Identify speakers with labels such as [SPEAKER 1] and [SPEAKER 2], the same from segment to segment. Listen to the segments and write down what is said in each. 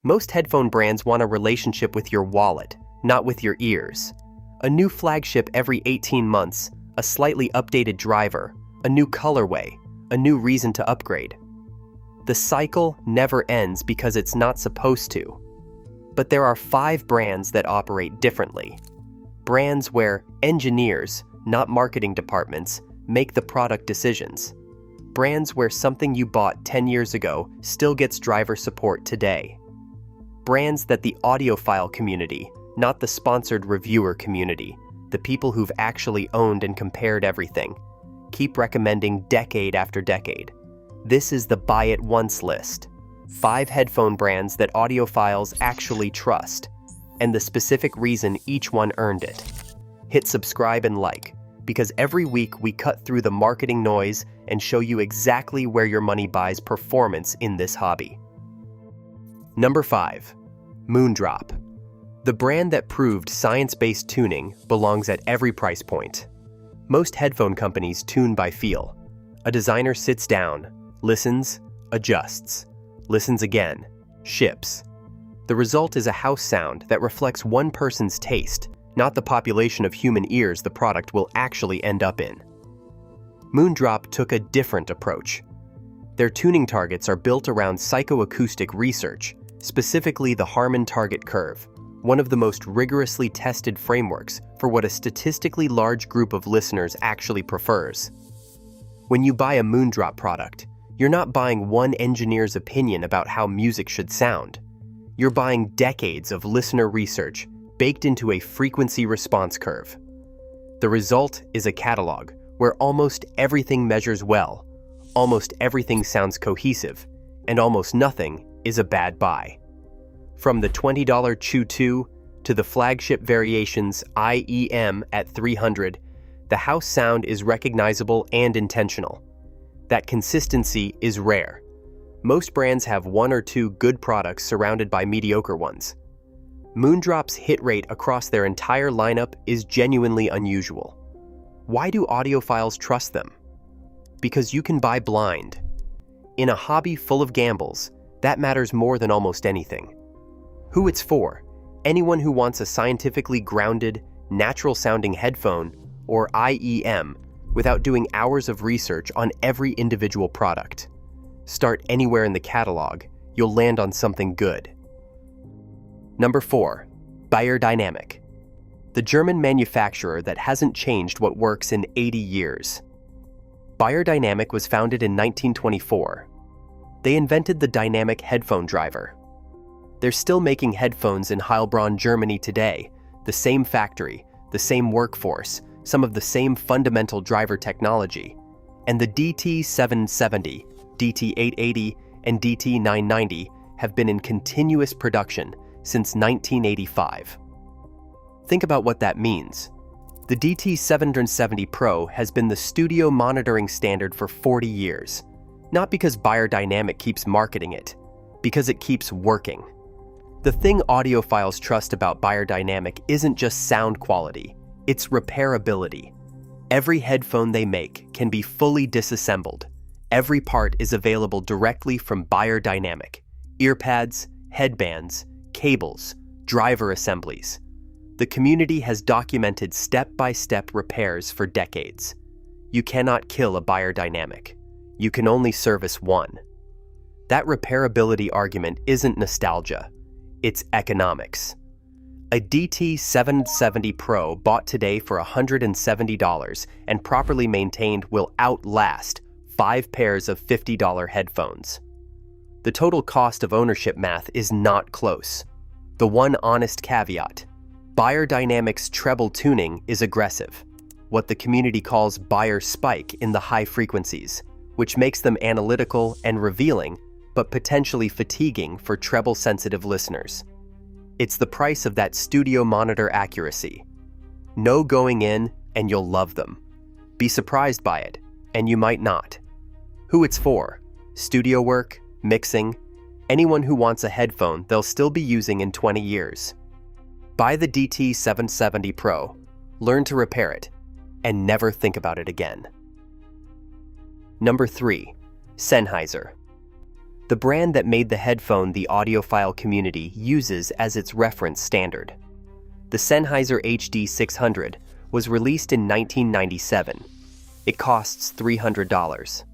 [SPEAKER 1] Most headphone brands want a relationship with your wallet, not with your ears. A new flagship every 18 months, a slightly updated driver, a new colorway, a new reason to upgrade. The cycle never ends because it's not supposed to. But there are 5 brands that operate differently. Brands where engineers, not marketing departments, make the product decisions. Brands where something you bought 10 years ago still gets driver support today. Brands that the audiophile community, not the sponsored reviewer community, the people who've actually owned and compared everything, keep recommending decade after decade. This is the buy it once list. 5 headphone brands that audiophiles actually trust, and the specific reason each one earned it. Hit subscribe and like, because every week we cut through the marketing noise and show you exactly where your money buys performance in this hobby. Number 5. Moondrop. The brand that proved science-based tuning belongs at every price point. Most headphone companies tune by feel. A designer sits down, listens, adjusts, listens again, ships. The result is a house sound that reflects one person's taste, not the population of human ears the product will actually end up in. Moondrop took a different approach. Their tuning targets are built around psychoacoustic research, specifically the Harman target curve, one of the most rigorously tested frameworks for what a statistically large group of listeners actually prefers. When you buy a Moondrop product, you're not buying one engineer's opinion about how music should sound. You're buying decades of listener research baked into a frequency response curve. The result is a catalog where almost everything measures well, almost everything sounds cohesive, and almost nothing is a bad buy. From the $20 Chew 2 to the flagship variations IEM at $300, the house sound is recognizable and intentional. That consistency is rare. Most brands have 1 or 2 good products surrounded by mediocre ones. Moondrop's hit rate across their entire lineup is genuinely unusual. Why do audiophiles trust them? Because you can buy blind. In a hobby full of gambles, that matters more than almost anything. Who it's for: anyone who wants a scientifically grounded, natural-sounding headphone, or IEM, without doing hours of research on every individual product. Start anywhere in the catalog, you'll land on something good. Number 4. Beyerdynamic. The German manufacturer that hasn't changed what works in 80 years. Beyerdynamic was founded in 1924. They invented the dynamic headphone driver. They're still making headphones in Heilbronn, Germany today, the same factory, the same workforce, some of the same fundamental driver technology, and the DT770, DT880, and DT990 have been in continuous production since 1985. Think about what that means. The DT770 Pro has been the studio monitoring standard for 40 years, not because Beyerdynamic keeps marketing it, because it keeps working. The thing audiophiles trust about Beyerdynamic isn't just sound quality, it's repairability. Every headphone they make can be fully disassembled. Every part is available directly from Beyerdynamic: earpads, headbands, cables, driver assemblies. The community has documented step-by-step repairs for decades. You cannot kill a Beyerdynamic. You can only service one. That repairability argument isn't nostalgia, it's economics. A DT770 Pro bought today for $170 and properly maintained will outlast 5 pairs of $50 headphones. The total cost of ownership math is not close. The one honest caveat: Beyerdynamic's treble tuning is aggressive, what the community calls Beyer spike in the high frequencies, which makes them analytical and revealing, but potentially fatiguing for treble-sensitive listeners. It's the price of that studio monitor accuracy. Know going in, and you'll love them. Be surprised by it, and you might not. Who it's for: studio work, mixing, anyone who wants a headphone they'll still be using in 20 years. Buy the DT770 Pro, learn to repair it, and never think about it again. Number 3. Sennheiser. the brand that made the headphone the audiophile community uses as its reference standard. The Sennheiser HD600 was released in 1997. It costs $300.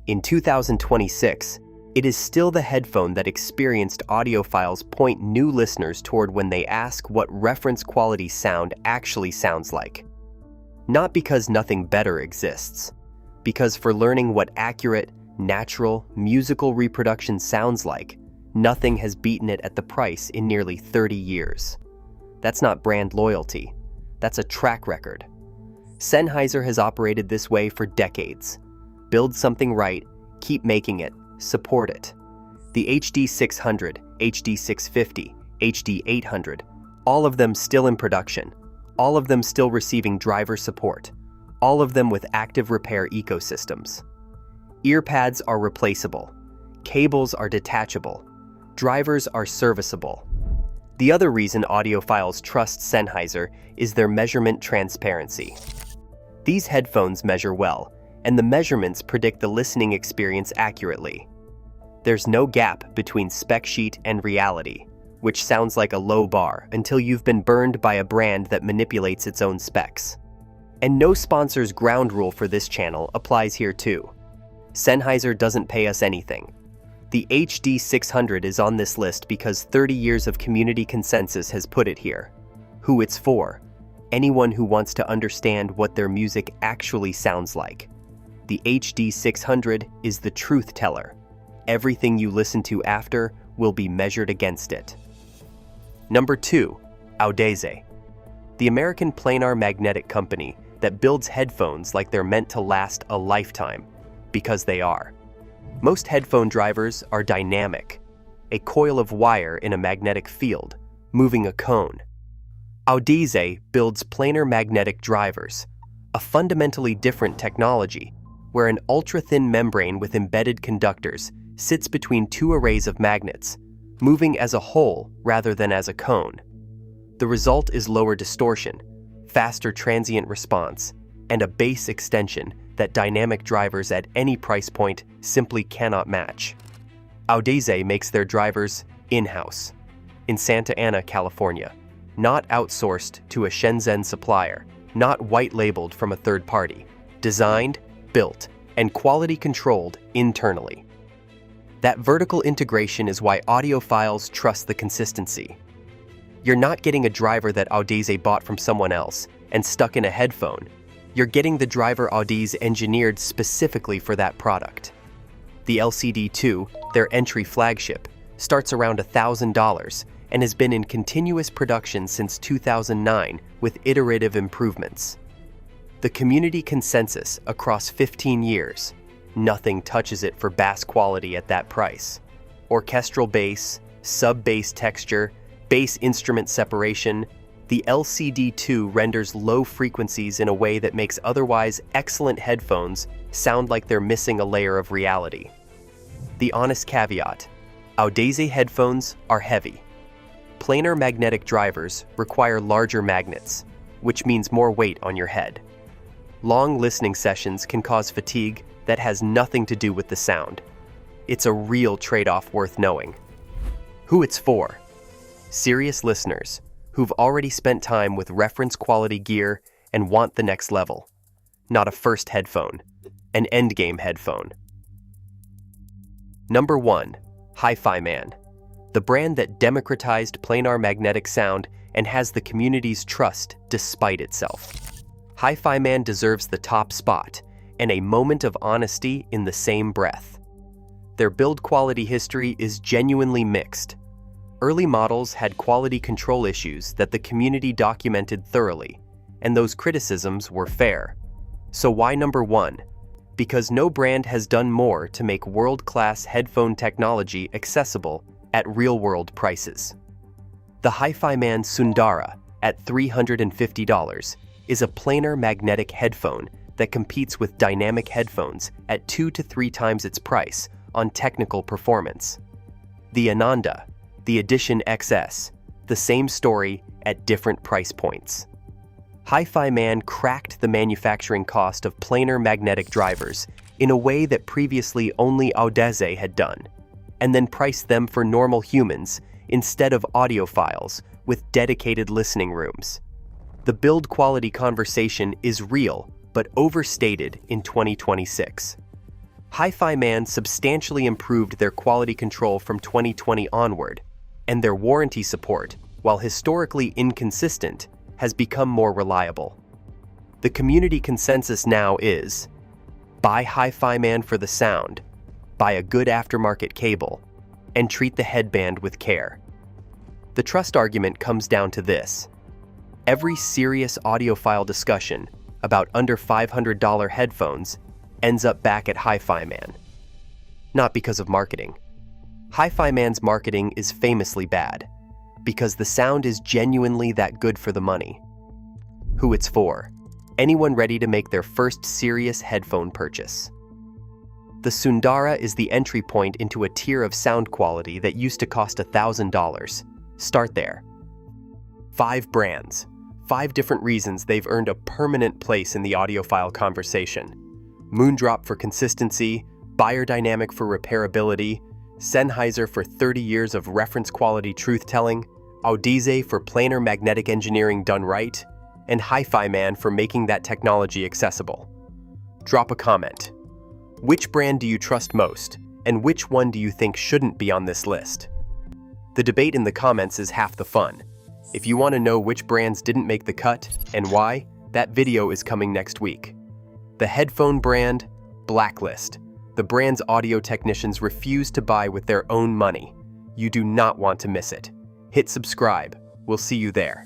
[SPEAKER 1] In 2026, it is still the headphone that experienced audiophiles point new listeners toward when they ask what reference quality sound actually sounds like. Not because nothing better exists, because for learning what accurate, natural, musical reproduction sounds like, nothing has beaten it at the price in nearly 30 years. That's not brand loyalty. That's a track record. Sennheiser has operated this way for decades. Build something right, keep making it, support it. The HD600, HD650, HD800, all of them still in production, all of them still receiving driver support, all of them with active repair ecosystems. Earpads are replaceable, cables are detachable, drivers are serviceable. The other reason audiophiles trust Sennheiser is their measurement transparency. These headphones measure well, and the measurements predict the listening experience accurately. There's no gap between spec sheet and reality, which sounds like a low bar until you've been burned by a brand that manipulates its own specs. And no sponsor's ground rule for this channel applies here too. Sennheiser doesn't pay us anything. The HD600 is on this list because 30 years of community consensus has put it here. Who it's for? Anyone who wants to understand what their music actually sounds like. The HD600 is the truth teller. Everything you listen to after will be measured against it. Number 2, Audeze. The American Planar magnetic company that builds headphones like they're meant to last a lifetime, because they are. Most headphone drivers are dynamic, a coil of wire in a magnetic field, moving a cone. Audeze builds planar magnetic drivers, a fundamentally different technology, where an ultra-thin membrane with embedded conductors sits between two arrays of magnets, moving as a whole rather than as a cone. The result is lower distortion, faster transient response, and a bass extension that dynamic drivers at any price point simply cannot match. Audeze makes their drivers in-house, in Santa Ana, California, not outsourced to a Shenzhen supplier, not white-labeled from a third party, designed, built, and quality-controlled internally. That vertical integration is why audiophiles trust the consistency. You're not getting a driver that Audeze bought from someone else and stuck in a headphone. You're getting the driver Audeze engineered specifically for that product. The LCD2, their entry flagship, starts around $1,000 and has been in continuous production since 2009 with iterative improvements. The community consensus across 15 years, nothing touches it for bass quality at that price. Orchestral bass, sub-bass texture, bass instrument separation, the LCD2 renders low frequencies in a way that makes otherwise excellent headphones sound like they're missing a layer of reality. The honest caveat: Audeze headphones are heavy. Planar magnetic drivers require larger magnets, which means more weight on your head. Long listening sessions can cause fatigue that has nothing to do with the sound. It's a real trade-off worth knowing. Who it's for: serious listeners who've already spent time with reference quality gear and want the next level. Not a first headphone, an endgame headphone. Number 1, HiFiMan, the brand that democratized planar magnetic sound and has the community's trust despite itself. HiFiMan deserves the top spot and a moment of honesty in the same breath. Their build quality history is genuinely mixed. Early models had quality control issues that the community documented thoroughly, and those criticisms were fair. So why number 1? Because no brand has done more to make world-class headphone technology accessible at real-world prices. The HiFiMan Sundara, at $350, is a planar magnetic headphone that competes with dynamic headphones at 2 to 3 times its price on technical performance. The Ananda, the Edition XS, the same story at different price points. HiFiMan cracked the manufacturing cost of planar magnetic drivers in a way that previously only Audeze had done. and then price them for normal humans instead of audiophiles with dedicated listening rooms. The build quality conversation is real, but overstated in 2026. HiFiMan substantially improved their quality control from 2020 onward, and their warranty support, while historically inconsistent, has become more reliable. The community consensus now is: buy HiFiMan for the sound, buy a good aftermarket cable, and treat the headband with care. The trust argument comes down to this: every serious audiophile discussion about under $500 headphones ends up back at HiFiMan. Not because of marketing. HiFiMan's marketing is famously bad, because the sound is genuinely that good for the money. Who it's for: anyone ready to make their first serious headphone purchase. The Sundara is the entry point into a tier of sound quality that used to cost $1,000. Start there. 5 brands. 5 different reasons they've earned a permanent place in the audiophile conversation. Moondrop for consistency, Beyerdynamic for repairability, Sennheiser for 30 years of reference quality truth-telling, Audeze for planar magnetic engineering done right, and HiFiMan for making that technology accessible. Drop a comment. Which brand do you trust most, and which one do you think shouldn't be on this list? The debate in the comments is half the fun. If you want to know which brands didn't make the cut and why, that video is coming next week. The headphone brand, Blacklist. The brand's audio technicians refuse to buy with their own money. You do not want to miss it. Hit subscribe. We'll see you there.